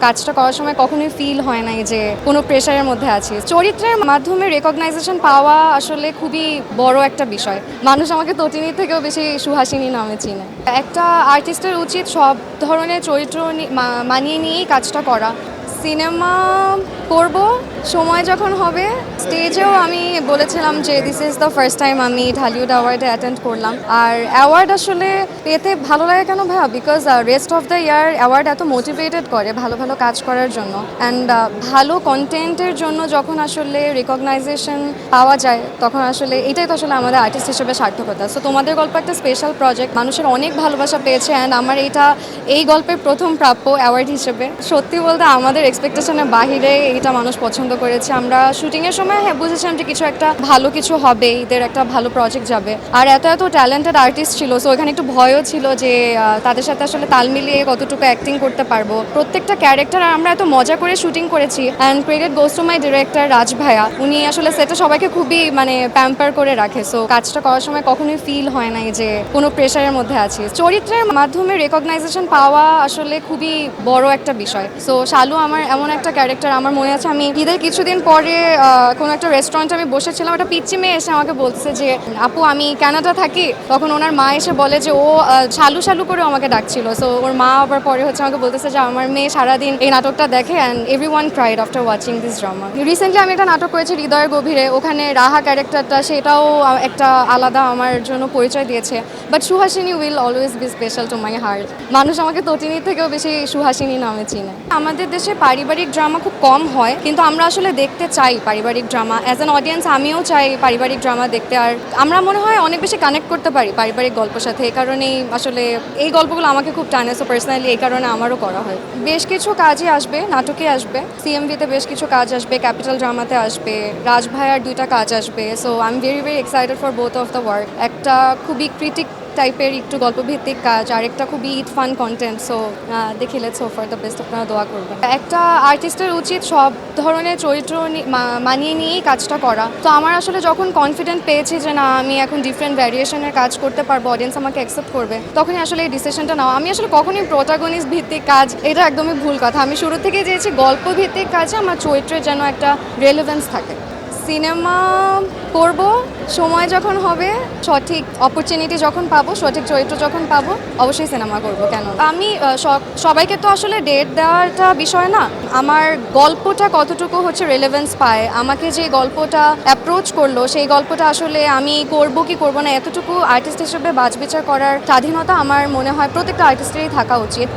কাজটা করার সময় কখনোই ফিল হয় নাই যে কোনো প্রেশারের মধ্যে আছি। চরিত্রের মাধ্যমে রেকগনাইজেশন পাওয়া আসলে খুবই বড় একটা বিষয়। মানুষ আমাকে তটিনীর থেকেও বেশি সুহাসিনী নামে চিনে। একটা আর্টিস্টের উচিত সব ধরনের চরিত্র মানিয়ে নিয়েই কাজটা করা। সিনেমা করব সময় যখন হবে। স্টেজেও আমি বলেছিলাম যে this is the first time আমি ঢালিউড অ্যাওয়ার্ডে অ্যাটেন্ড করলাম। আর অ্যাওয়ার্ড আসলে পেতে ভালো লাগে কেন ভাইয়া, because rest of the year award এত মোটিভেটেড করে ভালো ভালো কাজ করার জন্য। অ্যান্ড ভালো কন্টেন্টের জন্য যখন আসলে রেকগনাইজেশন পাওয়া যায় তখন আসলে এটাই তো আসলে আমাদের আর্টিস্ট হিসেবে সার্থকতা। সো তোমাদের গল্প একটা স্পেশাল প্রজেক্ট, মানুষের অনেক ভালোবাসা পেয়েছে অ্যান্ড আমার এই গল্পের প্রথম প্রাপ্য অ্যাওয়ার্ড হিসেবে। সত্যি বলতে আমাদের এক্সপেকটেশনের বাহিরে এইটা মানুষ পছন্দ করেছে। আমরা শুটিংয়ের সময় বুঝেছিলাম যে কিছু একটা ভালো কিছু হবে, এদের একটা ভালো প্রজেক্ট যাবে। আর এত এত ট্যালেন্টেড আর্টিস্ট ছিল, সো এখানে একটু ভয়ও ছিল যে তাদের সাথে আসলে তাল মিলিয়ে কতটুকু অ্যাক্টিং করতে পারবো। প্রত্যেকটা ক্যারেক্টার আমরা এত মজা করে শুটিং করেছি। And credit goes to my director Raj ভাইয়া। উনি আসলে সেটা সবাইকে খুবই প্যাম্পার করে রাখে। সো কাজটা করার সময় কখনোই ফিল হয় নাই যে কোনো প্রেশারের মধ্যে আছি। চরিত্রের মাধ্যমে রেকগনাইজেশন পাওয়া আসলে খুবই বড় একটা বিষয়। সো শালু আমার এমন একটা ক্যারেক্টার। আমার মনে আছে আমি ঈদের কিছুদিন পরে কোনো একটা রেস্টুরেন্টে আমি বসেছিলাম, একটা পিচ্চি মেয়ে এসে আমাকে বলছে যে আপু আমি কানাডা থাকি। তখন ওনার মা এসে বলে যে ও শালু শালু করে আমাকে ডাকছিল। সো ওর মা আবার পরে আমাকে বলতেছে যে আমার মেয়ে সারাদিন এই নাটকটা দেখে and everyone cried after watching this drama. Recently আমি একটা নাটক করেছি হৃদয়ের গভীরে, ওখানে রাহা ক্যারেক্টারটা সেটাও একটা আলাদা আমার জন্য পরিচয় দিয়েছে। But Suhasini will always be special to my heart. মানুষ আমাকে তটিনীর থেকেও বেশি সুহাসিনী নামে চিনে। আমাদের দেশে পারিবারিক ড্রামা খুব কম হয়, কিন্তু আমরা আসলে দেখতে চাই পারিবারিক ড্রামা। অ্যাজ অ্যান অডিয়েন্স আমিও চাই পারিবারিক ড্রামা দেখতে। আর আমরা মনে হয় অনেক বেশি কানেক্ট করতে পারি পারিবারিক গল্পের সাথে। এই কারণেই আসলে এই গল্পগুলো আমাকে খুব টানে। সো পার্সোনালি এই কারণে আমারও করা হয়। বেশ কিছু কাজই আসবে, নাটকে আসবে, সিএমভিতে বেশ কিছু কাজ আসবে, ক্যাপিটাল ড্রামাতে আসবে, রাজ ভাইয়ার 2টা কাজ আসবে। So I am very very excited for both of the work. একটা খুবই ক্রিটিক টাইপের একটু গল্পভিত্তিক কাজ, আর একটা খুবই ফান কন্টেন্ট। সো দেখি let's hope for the best, আপনারা দোয়া করবেন। একটা আর্টিস্টের উচিত সব ধরনের চরিত্র মানিয়ে নিয়েই কাজটা করা। তো আমার আসলে যখন কনফিডেন্ট পেয়েছি যে না আমি এখন ডিফারেন্ট ভ্যারিয়েশনের কাজ করতে পারবো, অডিয়েন্স আমাকে অ্যাকসেপ্ট করবে, তখনই আসলে এই ডিসিশনটা নাও। আমি আসলে কখনোই প্রোটাগনিস্ট ভিত্তিক কাজ, এটা একদমই ভুল কথা। আমি শুরু থেকে চেয়েছি গল্প ভিত্তিক কাজে আমার চরিত্রের যেন একটা রেলেভেন্স থাকে। সিনেমা করব সময় যখন হবে, সঠিক অপরচুনিটি যখন পাবো, সঠিক চরিত্র যখন পাবো, অবশ্যই সিনেমা করব। কেন আমি সবাইকে তো আসলে ডেট দেওয়াটা বিষয় না, আমার গল্পটা কতটুকু হচ্ছে রেলেভেন্স পায়, আমাকে যে গল্পটা অ্যাপ্রোচ করলো সেই গল্পটা আসলে আমি করব কি করব না, এতটুকু আর্টিস্ট হিসেবে বাছবিচার করার স্বাধীনতা আমার মনে হয় প্রত্যেকটা আর্টিস্টেরই থাকা উচিত।